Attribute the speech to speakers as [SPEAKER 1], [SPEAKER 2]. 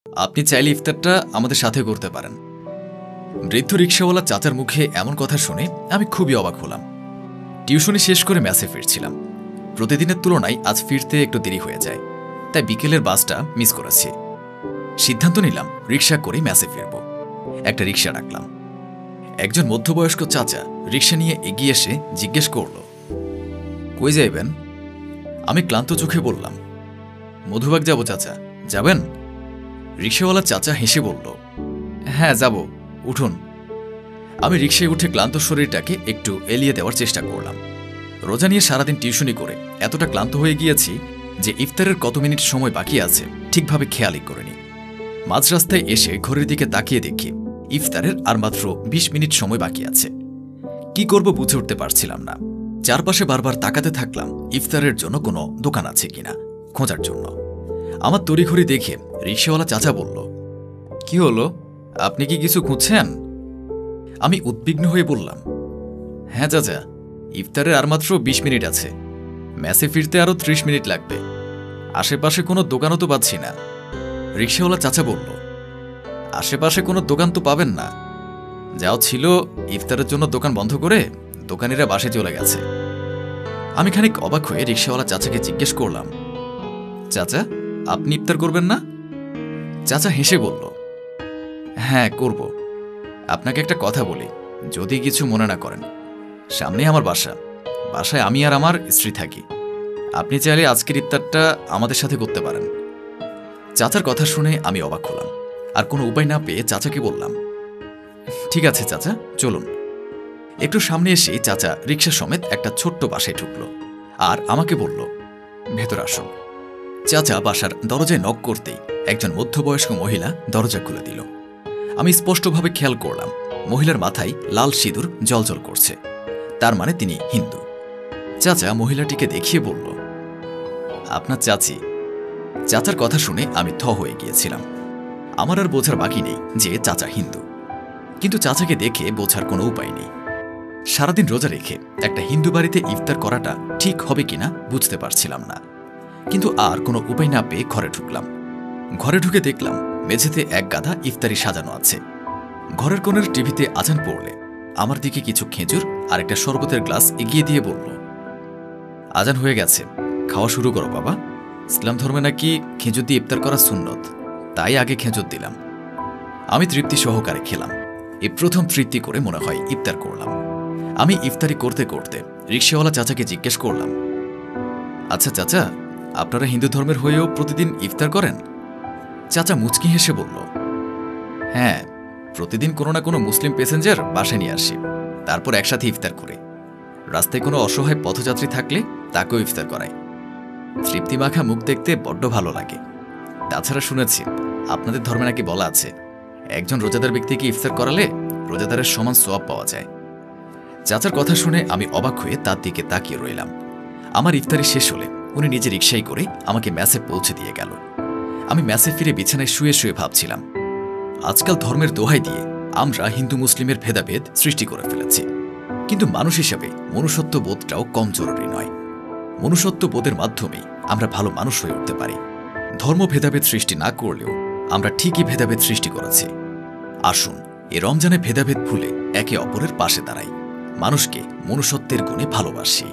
[SPEAKER 1] আপনি চাইলে ইফতারটা আমাদের সাথে করতে পারেন। বৃদ্ধ রিকশাওয়ালা চাচার মুখে এমন কথা শুনে আমি খুবই অবাক হলাম। টিউশনি শেষ করে মেসে ফিরছিলাম। প্রতিদিনের তুলনায় আজ ফিরতে একটু দেরি হয়ে যায়, তাই বিকেলের বাসটা মিস করেছি। সিদ্ধান্ত নিলাম রিকশা করে মেসে ফিরব। একটা রিকশা ডাকলাম। একজন মধ্যবয়স্ক চাচা রিকশা নিয়ে এগিয়ে এসে জিজ্ঞেস করল, কই যাইবেন? আমি ক্লান্ত চোখে বললাম, মধুবাগ যাব চাচা, যাবেন? রিকশাওয়ালা চাচা হেসে বলল, হ্যাঁ যাব, উঠুন। আমি রিকশায় উঠে ক্লান্ত শরীরটাকে একটু এলিয়ে দেওয়ার চেষ্টা করলাম। রোজা নিয়ে সারাদিন টিউশনি করে এতটা ক্লান্ত হয়ে গিয়েছি যে ইফতারের কত মিনিট সময় বাকি আছে ঠিকভাবে খেয়ালই করিনি। মাঝ রাস্তায় এসে ঘড়ির দিকে তাকিয়ে দেখি ইফতারের আর মাত্র ২০ মিনিট সময় বাকি আছে। কি করব বুঝে উঠতে পারছিলাম না। চারপাশে বারবার তাকাতে থাকলাম ইফতারের জন্য কোনো দোকান আছে কিনা খোঁজার জন্য। আমার তড়িঘড়ি দেখে রিকশাওয়ালা চাচা বলল, কি হলো, আপনি কি কিছু খুঁজছেন? আমি উদ্বিগ্ন হয়ে বললাম, হ্যাঁ চাচা, ইফতারের আর মাত্র ২০ মিনিট আছে, মেসে ফিরতে আরও ৩০ মিনিট লাগবে। আশেপাশে কোনো দোকানও তো পাচ্ছি না। রিকশাওয়ালা চাচা বলল, আশেপাশে কোনো দোকান তো পাবেন না, যাও ছিল ইফতারের জন্য দোকান বন্ধ করে দোকানিরা বাসে চলে গেছে। আমি খানিক অবাক হয়ে রিকশাওয়ালা চাচাকে জিজ্ঞেস করলাম, চাচা আপনি ইফতার করবেন না? চাচা হেসে বলল, হ্যাঁ করব। আপনাকে একটা কথা বলি, যদি কিছু মনে না করেন। সামনে আমার বাসা, বাসায় আমি আর আমার স্ত্রী থাকি। আপনি চাইলে আজকের ইফতারটা আমাদের সাথে করতে পারেন। চাচার কথা শুনে আমি অবাক হলাম, আর কোনো উপায় না পেয়ে চাচাকে বললাম, ঠিক আছে চাচা, চলুন। একটু সামনে এসে চাচা রিকশা সমেত একটা ছোট্ট বাসায় ঢুকল আর আমাকে বলল, ভেতর আসুন। চাচা বাসার দরজায় নক করতেই একজন মধ্যবয়স্ক মহিলা দরজা খুলে দিল। আমি স্পষ্টভাবে খেয়াল করলাম মহিলার মাথায় লাল সিঁদুর জ্বলজ্বল করছে, তার মানে তিনি হিন্দু। চাচা মহিলাটিকে দেখিয়ে বলল, আপনার চাচি। চাচার কথা শুনে আমি থ হয়ে গিয়েছিলাম। আমার আর বোঝার বাকি নেই যে চাচা হিন্দু, কিন্তু চাচাকে দেখে বোঝার কোনো উপায় নেই। সারাদিন রোজা রেখে একটা হিন্দু বাড়িতে ইফতার করাটা ঠিক হবে কিনা বুঝতে পারছিলাম না, কিন্তু আর কোনো উপায় না পেয়ে ঘরে ঢুকলাম। ঘরে ঢুকে দেখলাম মেঝেতে এক গাদা ইফতারি সাজানো আছে। ঘরের কোণের টিভিতে আজান পড়লে আমার দিকে কিছু খেজুর আর একটা শরবতের গ্লাস এগিয়ে দিয়ে বলল, আজান হয়ে গেছে, খাওয়া শুরু করো বাবা। ইসলাম ধর্মে নাকি খেজুর দিয়ে ইফতার করা সুন্নত, তাই আগে খেজুর দিলাম। আমি তৃপ্তি সহকারে খেলাম। এই প্রথম তৃপ্তি করে মনে হয় ইফতার করলাম। আমি ইফতারি করতে করতে রিকশাওয়ালা চাচাকে জিজ্ঞেস করলাম, আচ্ছা চাচা, আপনারা হিন্দু ধর্মের হয়েও প্রতিদিন ইফতার করেন? চাচা মুচকি হেসে বলল, হ্যাঁ, প্রতিদিন কোনো না কোনো মুসলিম প্যাসেঞ্জার বাসায় নিয়ে আসি, তারপর একসাথে ইফতার করে। রাস্তায় কোনো অসহায় পথযাত্রী থাকলে তাকেও ইফতার করাই। তৃপ্তি মাখা মুখ দেখতে বড্ড ভালো লাগে। তাছাড়া শুনেছি আপনাদের ধর্মে নাকি বলা আছে, একজন রোজাদার ব্যক্তিকে ইফতার করালে রোজাদারের সমান সোয়াব পাওয়া যায়। চাচার কথা শুনে আমি অবাক হয়ে তার দিকে তাকিয়ে রইলাম। আমার ইফতারি শেষ হলে উনি নিজে রিকশায় করে আমাকে মেসে পৌঁছে দিয়ে গেল। আমি মেসে ফিরে বিছানায় শুয়ে শুয়ে ভাবছিলাম, আজকাল ধর্মের দোহাই দিয়ে আমরা হিন্দু মুসলিমের ভেদাভেদ সৃষ্টি করে ফেলেছি, কিন্তু মানুষ হিসাবে মনুষ্যত্ব বোধটাও কম জরুরি নয়। মনুষ্যত্ব বোধের মাধ্যমেই আমরা ভালো মানুষ হয়ে উঠতে পারি। ধর্ম ভেদাভেদ সৃষ্টি না করলেও আমরা ঠিকই ভেদাভেদ সৃষ্টি করেছি। আসুন এ রমজানে ভেদাভেদ ভুলে একে অপরের পাশে দাঁড়াই, মানুষকে মনুষ্যত্বের গুণে ভালোবাসি।